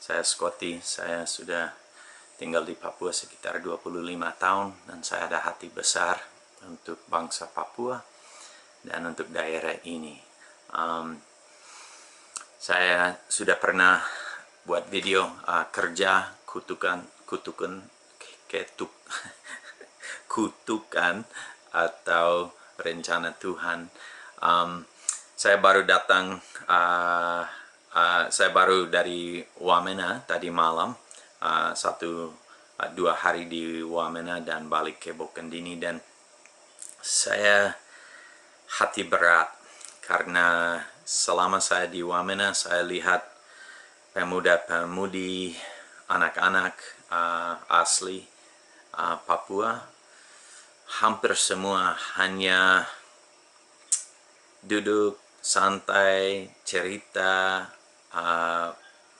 Saya Scotty, saya sudah tinggal di Papua sekitar 25 tahun dan saya ada hati besar untuk bangsa Papua dan untuk daerah ini. Saya sudah pernah buat video kerja kutukan atau rencana Tuhan. Saya baru datang, saya baru dari Wamena tadi malam, 2 hari di Wamena dan balik ke Bokendini, dan saya hati berat karena selama saya di Wamena saya lihat pemuda-pemudi, anak-anak asli Papua hampir semua hanya duduk santai, cerita,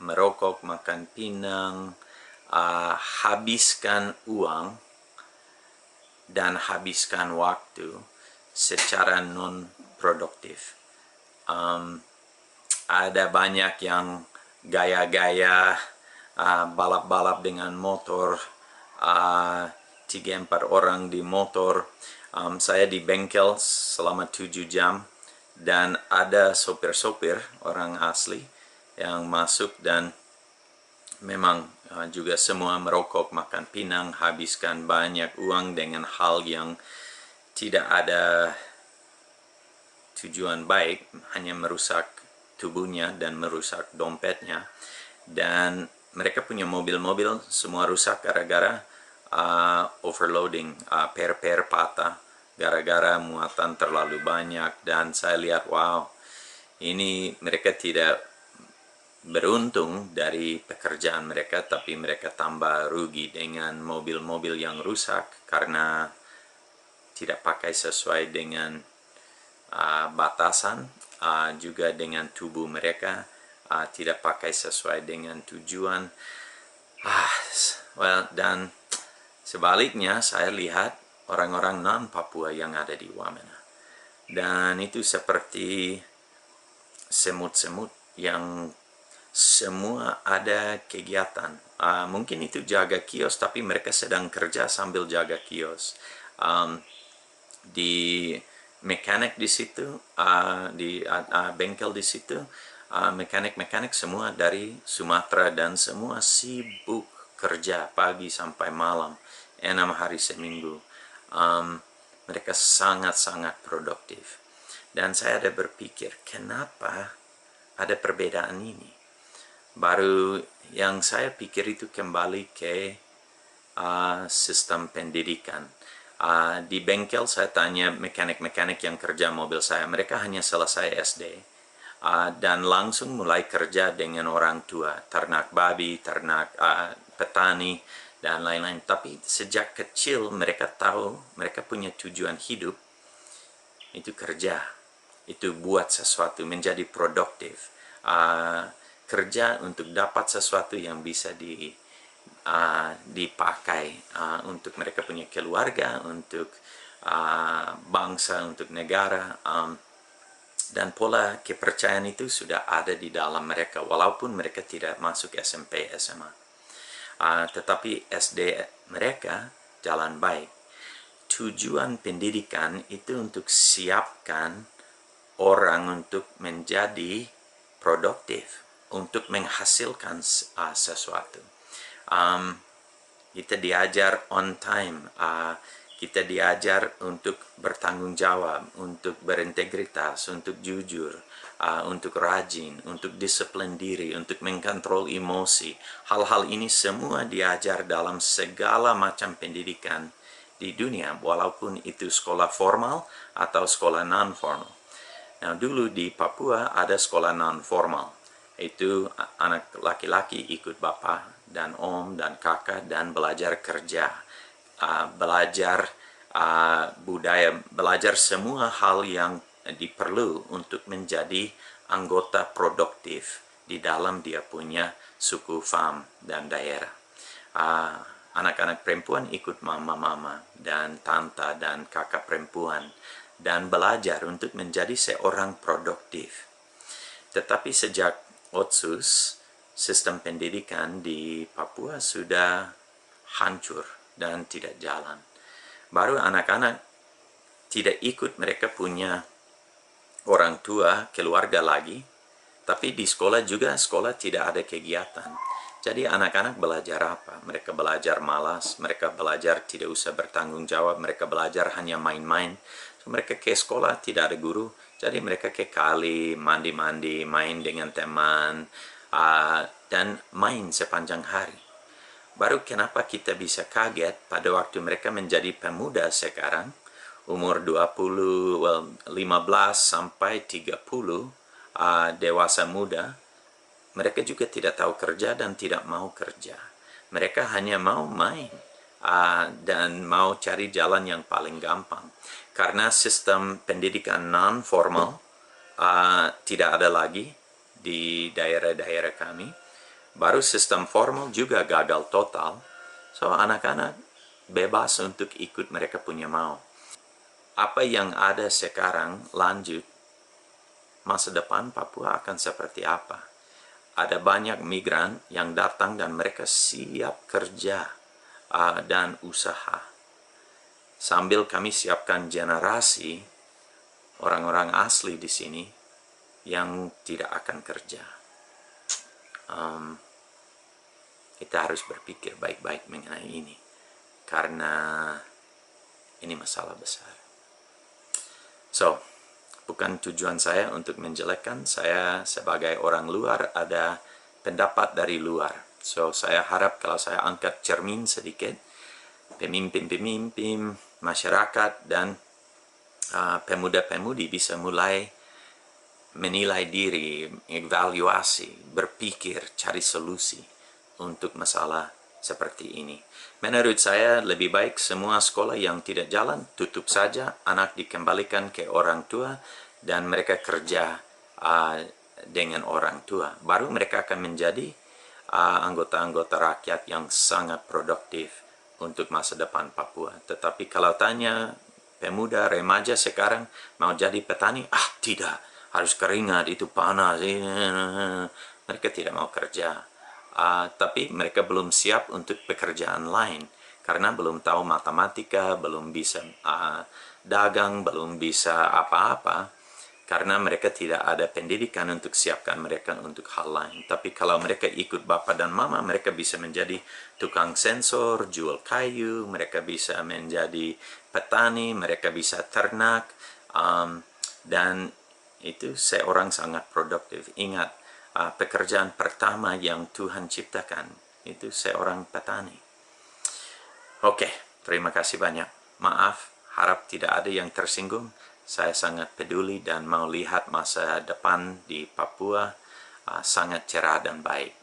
merokok, makan pinang, habiskan uang dan habiskan waktu secara non-produktif. Ada banyak yang gaya-gaya, balap-balap dengan motor, 3-4 orang di motor. Saya di bengkel selama 7 jam dan ada sopir-sopir orang asli yang masuk dan memang juga semua merokok, makan pinang, habiskan banyak uang dengan hal yang tidak ada tujuan baik, hanya merusak tubuhnya dan merusak dompetnya. Dan mereka punya mobil-mobil semua rusak gara-gara overloading, per patah gara-gara muatan terlalu banyak. Dan saya lihat, wow, ini mereka tidak beruntung dari pekerjaan mereka, tapi mereka tambah rugi dengan mobil-mobil yang rusak karena tidak pakai sesuai dengan batasan, juga dengan tubuh mereka tidak pakai sesuai dengan tujuan. Dan sebaliknya saya lihat orang-orang non-Papua yang ada di Wamena, dan itu seperti semut-semut yang semua ada kegiatan. Mungkin itu jaga kios, tapi mereka sedang kerja sambil jaga kios. Di mekanik di situ, di bengkel di situ, mekanik semua dari Sumatera dan semua sibuk kerja pagi sampai malam 6 hari seminggu. Mereka sangat-sangat produktif, dan saya ada berpikir kenapa ada perbedaan ini. Baru yang saya pikir itu kembali ke sistem pendidikan. Di bengkel saya tanya mekanik-mekanik yang kerja mobil saya, mereka hanya selesai SD dan langsung mulai kerja dengan orang tua, ternak babi, ternak petani dan lain-lain. Tapi sejak kecil mereka tahu mereka punya tujuan hidup itu kerja, itu buat sesuatu, menjadi produktif, kerja untuk dapat sesuatu yang bisa dipakai untuk mereka punya keluarga, untuk bangsa, untuk negara. Dan pola kepercayaan itu sudah ada di dalam mereka walaupun mereka tidak masuk SMP, SMA. Tetapi SD mereka jalan baik. Tujuan pendidikan itu untuk siapkan orang untuk menjadi produktif, untuk menghasilkan sesuatu. Kita diajar on time, kita diajar untuk bertanggung jawab, untuk berintegritas, untuk jujur, untuk rajin, untuk disiplin diri, untuk mengkontrol emosi. Hal-hal ini semua diajar dalam segala macam pendidikan di dunia, walaupun itu sekolah formal atau sekolah non-formal. Nah, dulu di Papua ada sekolah non-formal. Itu anak laki-laki ikut bapak dan om dan kakak dan belajar kerja, belajar budaya, belajar semua hal yang diperlu untuk menjadi anggota produktif di dalam dia punya suku, fam, dan daerah. Anak-anak perempuan ikut mama-mama dan tante dan kakak perempuan dan belajar untuk menjadi seorang produktif. Tetapi sejak Otsus sistem pendidikan di Papua sudah hancur dan tidak jalan. Baru anak-anak tidak ikut, mereka punya orang tua, keluarga lagi, tapi di sekolah juga, sekolah tidak ada kegiatan. Jadi anak-anak belajar apa? Mereka belajar malas, mereka belajar tidak usah bertanggung jawab, mereka belajar hanya main-main. So, mereka ke sekolah tidak ada guru, jadi mereka ke kali, mandi-mandi, main dengan teman, dan main sepanjang hari. Baru kenapa kita bisa kaget pada waktu mereka menjadi pemuda sekarang, umur 15 sampai 30, dewasa muda, mereka juga tidak tahu kerja dan tidak mau kerja. Mereka hanya mau main dan mau cari jalan yang paling gampang. Karena sistem pendidikan non-formal tidak ada lagi di daerah-daerah kami. Baru sistem formal juga gagal total. So, anak-anak bebas untuk ikut mereka punya mau. Apa yang ada sekarang lanjut, masa depan Papua akan seperti apa? Ada banyak migran yang datang dan mereka siap kerja dan usaha. Sambil kami siapkan generasi orang-orang asli di sini yang tidak akan kerja. Kita harus berpikir baik-baik mengenai ini, karena ini masalah besar. So, bukan tujuan saya untuk menjelekkan. Saya sebagai orang luar ada pendapat dari luar. So, saya harap kalau saya angkat cermin sedikit, pemimpin-pemimpin, masyarakat, dan pemuda-pemudi bisa mulai menilai diri, evaluasi, berpikir, cari solusi untuk masalah seperti ini. Menurut saya lebih baik semua sekolah yang tidak jalan tutup saja, anak dikembalikan ke orang tua dan mereka kerja dengan orang tua. Baru mereka akan menjadi anggota-anggota rakyat yang sangat produktif untuk masa depan Papua. Tetapi kalau tanya pemuda, remaja sekarang mau jadi petani, tidak, harus keringat, itu panas, mereka tidak mau kerja. Tapi mereka belum siap untuk pekerjaan lain karena belum tahu matematika, belum bisa dagang, belum bisa apa-apa, karena mereka tidak ada pendidikan untuk siapkan mereka untuk hal lain. Tapi kalau mereka ikut bapak dan mama, mereka bisa menjadi tukang sensor, jual kayu, mereka bisa menjadi petani, mereka bisa ternak, dan itu seorang sangat produktif. Ingat, pekerjaan pertama yang Tuhan ciptakan itu seorang petani. Oke, terima kasih banyak. Maaf, harap tidak ada yang tersinggung. Saya sangat peduli dan mau lihat masa depan di Papua sangat cerah dan baik.